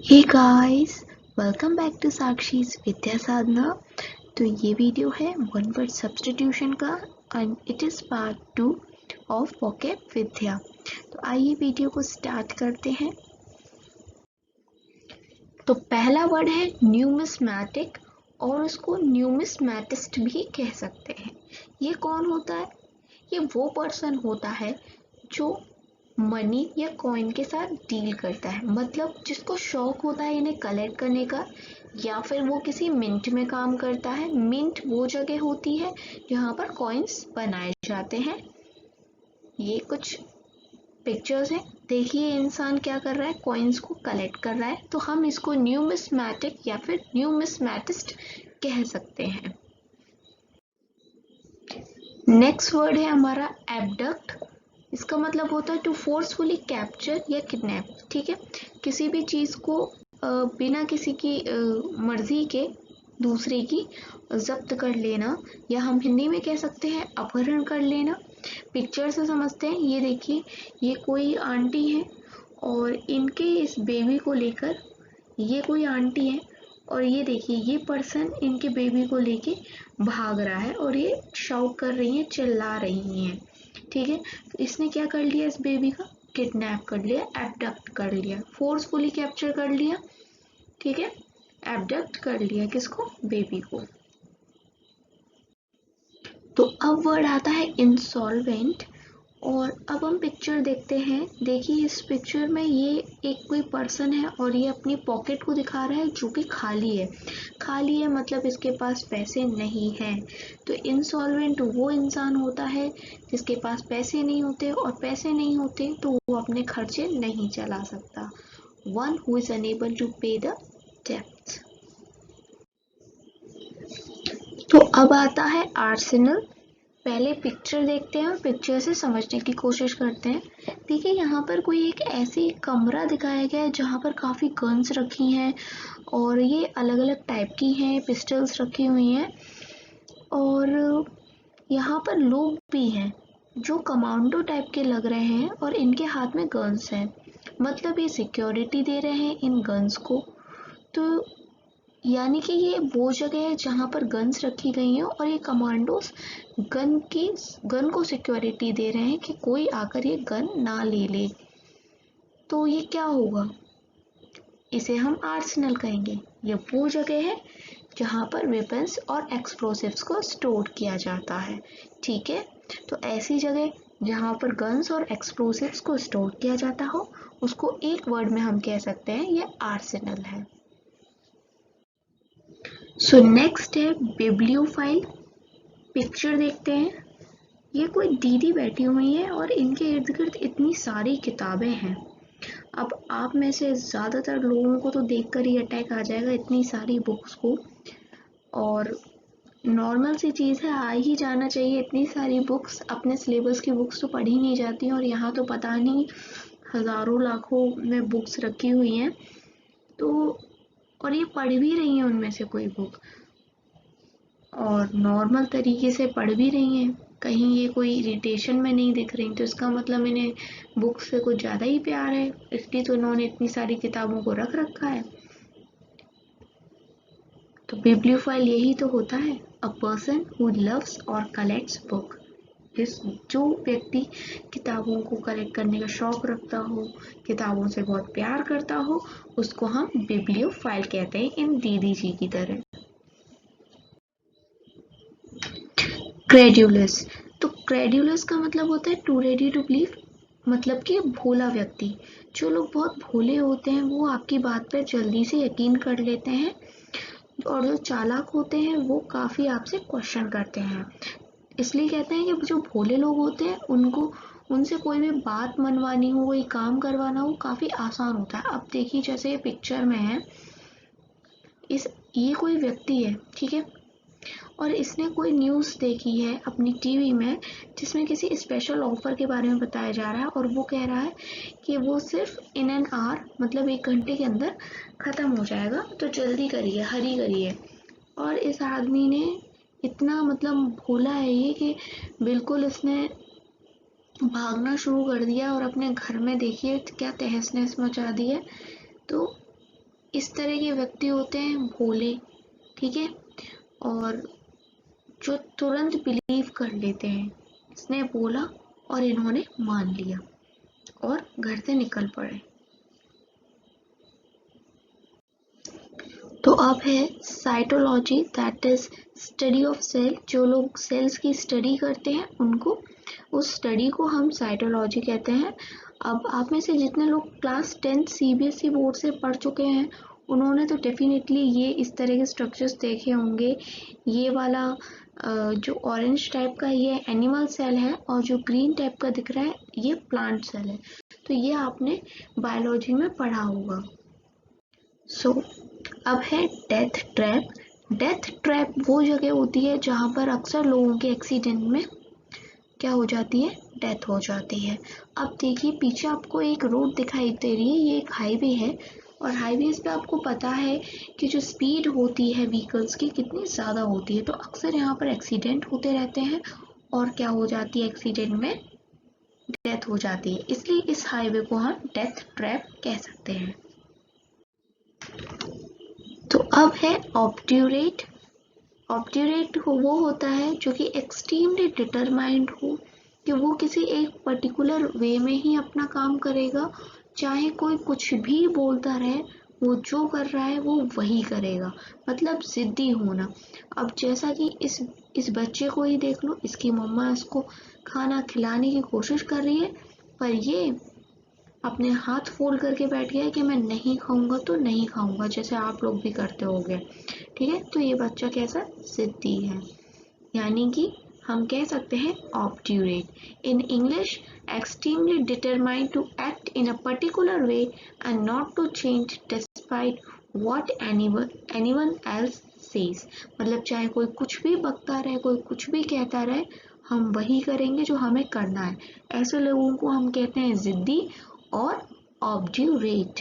Hey guys, welcome back to Sakshi's Vidya Sadhana. तो ये video है वन वर्ड सब्स्टिट्यूशन का and it is part 2 of vocab Vidya. तो आइए वीडियो को स्टार्ट करते हैं। तो पहला वर्ड है न्यूमिस्मैटिक और उसको न्यूमिस्मैटिस्ट भी कह सकते हैं। ये कौन होता है? ये वो पर्सन होता है जो मनी या कॉइन के साथ डील करता है, मतलब जिसको शौक होता है इन्हें कलेक्ट करने का, या फिर वो किसी मिंट में काम करता है। मिंट वो जगह होती है जहाँ पर कॉइन्स बनाए जाते हैं। ये कुछ पिक्चर्स हैं, देखिए इंसान क्या कर रहा है, कॉइन्स को कलेक्ट कर रहा है। तो हम इसको न्यूमिस्मैटिक या फिर न्यूमिस्मैटिस्ट कह सकते हैं। नेक्स्ट वर्ड है हमारा एबडक्ट। इसका मतलब होता है टू फोर्सफुली कैप्चर या किडनैप। ठीक है, किसी भी चीज़ को बिना किसी की मर्जी के दूसरे की जब्त कर लेना, या हम हिंदी में कह सकते हैं अपहरण कर लेना। पिक्चर से समझते हैं। ये देखिए, ये कोई आंटी है और इनके इस बेबी को लेकर, ये कोई आंटी है और ये देखिए ये पर्सन इनके बेबी को लेके भाग रहा है और ये शाउट कर रही हैं, चिल्ला रही हैं। ठीक है, तो इसने क्या कर लिया, इस बेबी का किडनैप कर लिया, एबडक्ट कर लिया, फोर्सफुली कैप्चर कर लिया। ठीक है, एबडक्ट कर लिया किसको, बेबी को। तो अब वर्ड आता है इंसॉल्वेंट। और अब हम पिक्चर देखते हैं। देखिए इस पिक्चर में ये एक कोई पर्सन है और ये अपनी पॉकेट को दिखा रहा है जो कि खाली है। खाली है मतलब इसके पास पैसे नहीं हैं। तो इंसॉल्वेंट वो इंसान होता है जिसके पास पैसे नहीं होते, और पैसे नहीं होते तो वो अपने खर्चे नहीं चला सकता। One who is unable to pay the डेब्ट। तो अब आता है आर्सेनल। पहले पिक्चर देखते हैं और पिक्चर से समझने की कोशिश करते हैं। देखिए यहाँ पर कोई एक ऐसी कमरा दिखाया गया है जहाँ पर काफ़ी गन्स रखी हैं और ये अलग अलग टाइप की हैं, पिस्टल्स रखी हुई हैं। और यहाँ पर लोग भी हैं जो कमांडो टाइप के लग रहे हैं और इनके हाथ में गन्स हैं, मतलब ये सिक्योरिटी दे रहे हैं इन गन्स को। तो यानी कि ये वो जगह है जहाँ पर गन्स रखी गई हैं और ये कमांडोस गन को सिक्योरिटी दे रहे हैं कि कोई आकर ये गन ना ले ले। तो ये क्या होगा, इसे हम आर्सेनल कहेंगे। ये वो जगह है जहाँ पर वेपन्स और एक्सप्लोसिव्स को स्टोर किया जाता है। ठीक है, तो ऐसी जगह जहाँ पर गन्स और एक्सप्लोसिव्स को स्टोर किया जाता हो, उसको एक वर्ड में हम कह सकते हैं ये आर्सेनल है। सो नेक्स्ट है बिब्लियोफाइल। पिक्चर देखते हैं। ये कोई दीदी बैठी हुई है और इनके इर्द गिर्द इतनी सारी किताबें हैं। अब आप में से ज़्यादातर लोगों को तो देखकर ही अटैक आ जाएगा इतनी सारी बुक्स को, और नॉर्मल सी चीज़ है, आ ही जाना चाहिए। इतनी सारी बुक्स, अपने सिलेबस की बुक्स तो पढ़ी नहीं जाती, और यहाँ तो पता नहीं हज़ारों लाखों में बुक्स रखी हुई हैं। तो और ये पढ़ भी रही हैं उनमें से कोई बुक, और नॉर्मल तरीके से पढ़ भी रही हैं। कहीं ये कोई इरिटेशन में नहीं दिख रही, तो इसका मतलब इन्हें बुक्स से कुछ ज़्यादा ही प्यार है, इसलिए तो इन्होंने इतनी सारी किताबों को रख रखा है। तो बिब्लियोफाइल यही तो होता है, अ पर्सन हु लव्स और कलेक्ट्स बुक। जो व्यक्ति किताबों को कलेक्ट करने का शौक रखता हो, किताबों से बहुत प्यार करता हो, उसको हम बिब्लियोफाइल कहते हैं, इन दीदी जी की तरह। क्रेड्यूलस। तो क्रेड्यूलस का मतलब होता है टू रेडी टू बिलीव, मतलब कि भोला व्यक्ति। जो लोग बहुत भोले होते हैं वो आपकी बात पर जल्दी से यकीन कर लेते हैं, और जो चालाक होते हैं वो काफ़ी आपसे क्वेश्चन करते हैं। इसलिए कहते हैं कि जो भोले लोग होते हैं उनको, उनसे कोई भी बात मनवानी हो, कोई काम करवाना हो, काफ़ी आसान होता है। अब देखिए जैसे ये पिक्चर में है, ये कोई व्यक्ति है, ठीक है, और इसने कोई न्यूज़ देखी है अपनी टीवी में जिसमें किसी स्पेशल ऑफर के बारे में बताया जा रहा है, और वो कह रहा है कि वो सिर्फ इन एन आवर, मतलब 1 घंटे के अंदर ख़त्म हो जाएगा, तो जल्दी करिए, हरी करिए। और इस आदमी ने इतना, मतलब भोला है ये, कि बिल्कुल इसने भागना शुरू कर दिया और अपने घर में देखिए क्या तहस नहस मचा दी है। तो इस तरह के व्यक्ति होते हैं भोले, ठीक है, और जो तुरंत बिलीव कर लेते हैं, इसने बोला और इन्होंने मान लिया और घर से निकल पड़े। तो अब है cytology, that is study of cell. जो लोग सेल्स की स्टडी करते हैं उनको, उस स्टडी को हम साइटोलॉजी कहते हैं। अब आप में से जितने लोग क्लास 10 सीबीएसई बोर्ड से पढ़ चुके हैं उन्होंने तो डेफिनेटली ये इस तरह के स्ट्रक्चर्स देखे होंगे। ये वाला जो ऑरेंज टाइप का ये एनिमल सेल है और जो ग्रीन टाइप का दिख रहा है ये प्लांट सेल है। तो ये आपने बायोलॉजी में पढ़ा होगा। अब है डेथ ट्रैप। डेथ ट्रैप वो जगह होती है जहाँ पर अक्सर लोगों के एक्सीडेंट में क्या हो जाती है, डेथ हो जाती है। अब देखिए पीछे आपको एक रोड दिखाई दे रही है, ये एक हाईवे है और हाईवेज पे आपको पता है कि जो स्पीड होती है व्हीकल्स की कितनी ज़्यादा होती है, तो अक्सर यहाँ पर एक्सीडेंट होते रहते हैं और क्या हो जाती है, एक्सीडेंट में डेथ हो जाती है। इसलिए इस हाईवे को हम डेथ ट्रैप कह सकते हैं। तो अब है ऑब्ट्यूरेट। ऑब्ट्यूरेट वो होता है जो कि एक्सट्रीमली डिटरमाइंड हो कि वो किसी एक पर्टिकुलर वे में ही अपना काम करेगा, चाहे कोई कुछ भी बोलता रहे, वो जो कर रहा है वो वही करेगा, मतलब जिद्दी होना। अब जैसा कि इस बच्चे को ही देख लो, इसकी मम्मा इसको खाना खिलाने की कोशिश कर रही है पर ये अपने हाथ फोल्ड करके बैठ गया है कि मैं नहीं खाऊंगा तो नहीं खाऊंगा, जैसे आप लोग भी करते होंगे, ठीक है। तो ये बच्चा कैसा, जिद्दी है, यानी कि हम कह सकते हैं obdurate. In English, extremely determined to act in a particular way and not to change despite what anyone else says. मतलब चाहे कोई कुछ भी बकता रहे, कोई कुछ भी कहता रहे, हम वही करेंगे जो हमें करना है। ऐसे लोगों को हम कहते हैं जिद्दी और ऑब्ट्यूरेट।